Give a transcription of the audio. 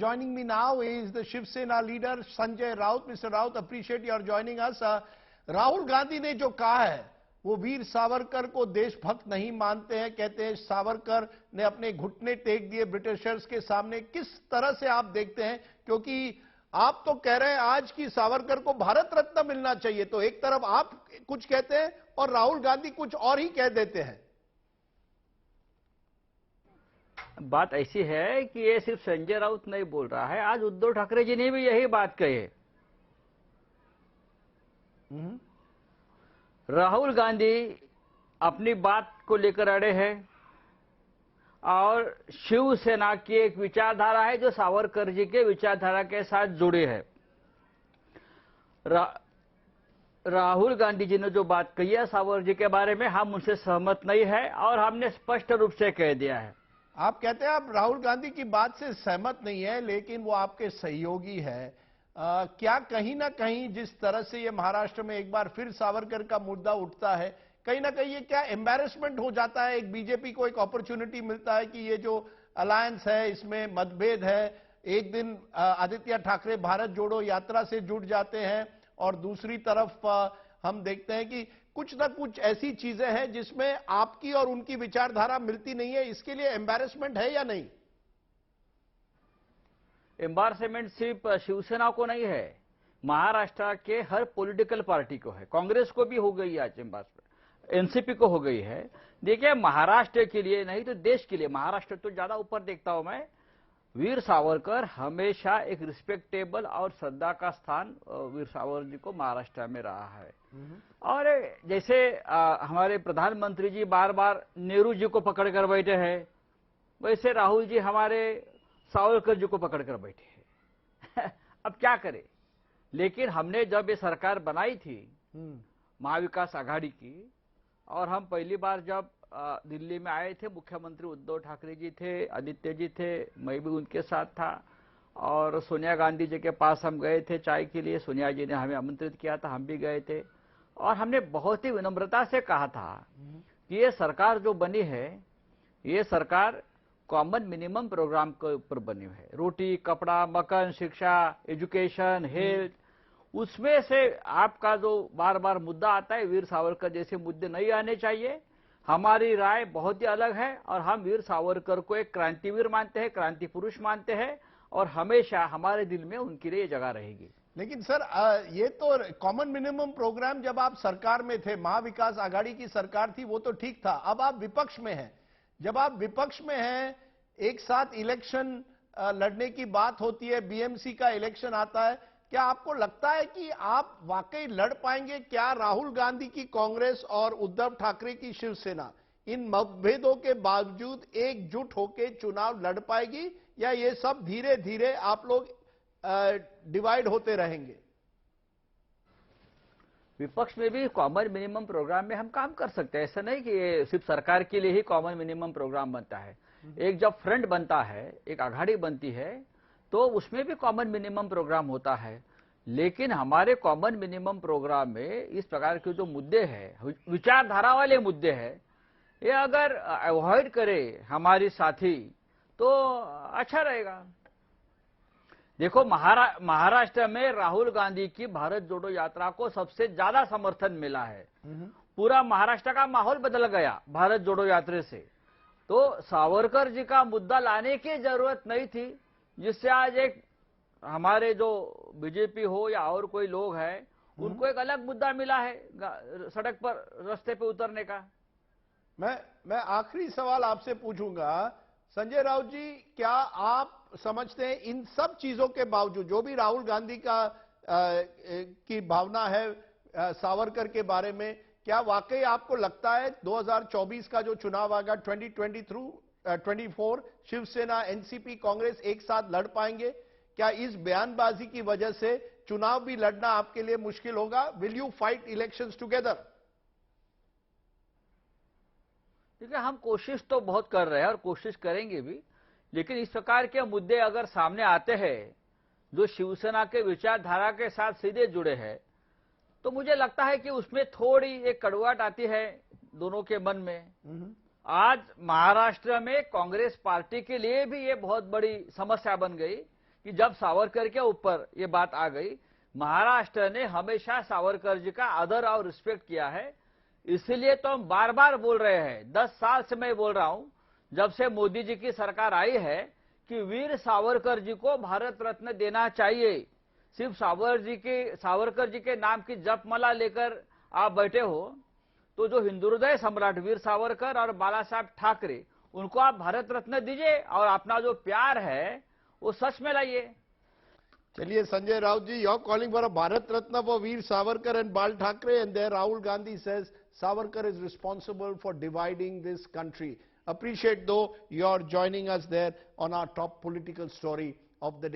joining me now is the Shiv Sena leader Sanjay Raut. Mr. Raut, appreciate your joining us. Rahul Gandhi ने जो कहा है वो वीर सावरकर को देशभक्त नहीं मानते हैं, कहते हैं सावरकर ने अपने घुटने टेक दिए ब्रिटिशर्स के सामने। किस तरह से आप देखते हैं, क्योंकि आप तो कह रहे हैं आज की सावरकर को भारत रत्न मिलना चाहिए, तो एक तरफ आप कुछ कहते हैं और राहुल गांधी कुछ और ही कह देते हैं। बात ऐसी है कि ये सिर्फ संजय राउत नहीं बोल रहा है, आज उद्धव ठाकरे जी ने भी यही बात कही है। राहुल गांधी अपनी बात को लेकर अड़े हैं और शिवसेना की एक विचारधारा है जो सावरकर जी के विचारधारा के साथ जुड़ी है। राहुल गांधी जी ने जो बात कही है सावरकर जी के बारे में, हम उनसे सहमत नहीं है और हमने स्पष्ट रूप से कह दिया है। आप कहते हैं आप राहुल गांधी की बात से सहमत नहीं है, लेकिन वो आपके सहयोगी है। क्या कहीं ना कहीं जिस तरह से ये महाराष्ट्र में एक बार फिर सावरकर का मुद्दा उठता है, कहीं ना कहीं ये क्या एम्बैरेसमेंट हो जाता है, एक बीजेपी को एक अपॉर्चुनिटी मिलता है कि ये जो अलायंस है इसमें मतभेद है, एक दिन आदित्य ठाकरे भारत जोड़ो यात्रा से जुड़ जाते हैं और दूसरी तरफ हम देखते हैं कि कुछ ना कुछ ऐसी चीजें हैं जिसमें आपकी और उनकी विचारधारा मिलती नहीं है, इसके लिए एम्बैरेसमेंट है या नहीं? एम्बारसमेंट सिर्फ शिवसेना को नहीं है, महाराष्ट्र के हर पॉलिटिकल पार्टी को है। कांग्रेस को भी हो गई आज एम्बारसमेंट, एनसीपी को हो गई है। देखिए महाराष्ट्र के लिए नहीं तो देश के लिए, महाराष्ट्र तो ज्यादा ऊपर देखता हूं मैं, वीर सावरकर हमेशा एक रिस्पेक्टेबल और श्रद्धा का स्थान वीर सावरकर जी को महाराष्ट्र में रहा है। और जैसे हमारे प्रधानमंत्री जी बार बार नेहरू जी को पकड़ कर बैठे हैं, वैसे राहुल जी हमारे सावरकर जी को पकड़कर बैठे हैं। अब क्या करें, लेकिन हमने जब ये सरकार बनाई थी महाविकास आघाड़ी की, और हम पहली बार जब दिल्ली में आए थे, मुख्यमंत्री उद्धव ठाकरे जी थे, आदित्य जी थे, मैं भी उनके साथ था, और सोनिया गांधी जी के पास हम गए थे चाय के लिए। सोनिया जी ने हमें आमंत्रित किया था, हम भी गए थे, और हमने बहुत ही विनम्रता से कहा था कि ये सरकार जो बनी है, ये सरकार कॉमन मिनिमम प्रोग्राम के ऊपर बनी है। रोटी, कपड़ा, मकान, शिक्षा, एजुकेशन, हेल्थ, उसमें से आपका जो बार बार मुद्दा आता है वीर सावरकर जैसे मुद्दे नहीं आने चाहिए। हमारी राय बहुत ही अलग है और हम वीर सावरकर को एक क्रांतिवीर मानते हैं, क्रांति पुरुष मानते हैं, और हमेशा हमारे दिल में उनकी लिए जगह रहेगी। लेकिन सर ये तो कॉमन मिनिमम प्रोग्राम जब आप सरकार में थे, महाविकास आघाड़ी की सरकार थी, वो तो ठीक था। अब आप विपक्ष में हैं, जब आप विपक्ष में हैं, एक साथ इलेक्शन लड़ने की बात होती है, बीएमसी का इलेक्शन आता है, क्या आपको लगता है कि आप वाकई लड़ पाएंगे? क्या राहुल गांधी की कांग्रेस और उद्धव ठाकरे की शिवसेना इन मतभेदों के बावजूद एकजुट होकर चुनाव लड़ पाएगी, या ये सब धीरे धीरे आप लोग डिवाइड होते रहेंगे? विपक्ष में भी कॉमन मिनिमम प्रोग्राम में हम काम कर सकते हैं। ऐसा नहीं कि ये सिर्फ सरकार के लिए ही कॉमन मिनिमम प्रोग्राम बनता है। एक जब फ्रंट बनता है, एक आघाड़ी बनती है, तो उसमें भी कॉमन मिनिमम प्रोग्राम होता है। लेकिन हमारे कॉमन मिनिमम प्रोग्राम में इस प्रकार के जो मुद्दे हैं, विचारधारा वाले मुद्दे हैं, ये अगर अवॉइड करे हमारी साथी तो अच्छा रहेगा। देखो महाराष्ट्र में राहुल गांधी की भारत जोड़ो यात्रा को सबसे ज्यादा समर्थन मिला है। पूरा महाराष्ट्र का माहौल बदल गया भारत जोड़ो यात्रा से। तो सावरकर जी का मुद्दा लाने की जरूरत नहीं थी, जिससे आज एक हमारे जो बीजेपी हो या और कोई लोग हैं, उनको एक अलग मुद्दा मिला है सड़क पर, रास्ते पे उतरने का। मैं आखिरी सवाल आपसे पूछूंगा, संजय राउत जी, क्या आप समझते हैं इन सब चीजों के बावजूद, जो भी राहुल गांधी की भावना है सावरकर के बारे में, क्या वाकई आपको लगता है 2024 का जो चुनाव आएगा 2024 शिवसेना, एनसीपी, कांग्रेस एक साथ लड़ पाएंगे? क्या इस बयानबाजी की वजह से चुनाव भी लड़ना आपके लिए मुश्किल होगा? Will you fight elections together? देखिए, हम कोशिश तो बहुत कर रहे हैं और कोशिश करेंगे भी, लेकिन इस प्रकार के मुद्दे अगर सामने आते हैं जो शिवसेना के विचारधारा के साथ सीधे जुड़े हैं, तो मुझे लगता है कि उसमें थोड़ी एक कड़वाहट आती है दोनों के मन में। आज महाराष्ट्र में कांग्रेस पार्टी के लिए भी ये बहुत बड़ी समस्या बन गई कि जब सावरकर के ऊपर ये बात आ गई, महाराष्ट्र ने हमेशा सावरकर जी का आदर और रिस्पेक्ट किया है। इसलिए तो हम बार बार बोल रहे हैं, 10 साल से मैं बोल रहा हूं, जब से मोदी जी की सरकार आई है, कि वीर सावरकर जी को भारत रत्न देना चाहिए। सिर्फ सावरकर जी के नाम की जपमाला लेकर आप बैठे हो, तो जो हिंदुहृदय सम्राट वीर सावरकर और बाला साहब ठाकरे, उनको आप भारत रत्न दीजिए और अपना जो प्यार है वो सच में लाइए। चलिए संजय राउत जी, you're calling for a Bharat Ratna for Veer Savarkar and Bal Thackeray, and there Rahul Gandhi says Savarkar is responsible for dividing this country. Appreciate though you're joining us there on our top political story of the day.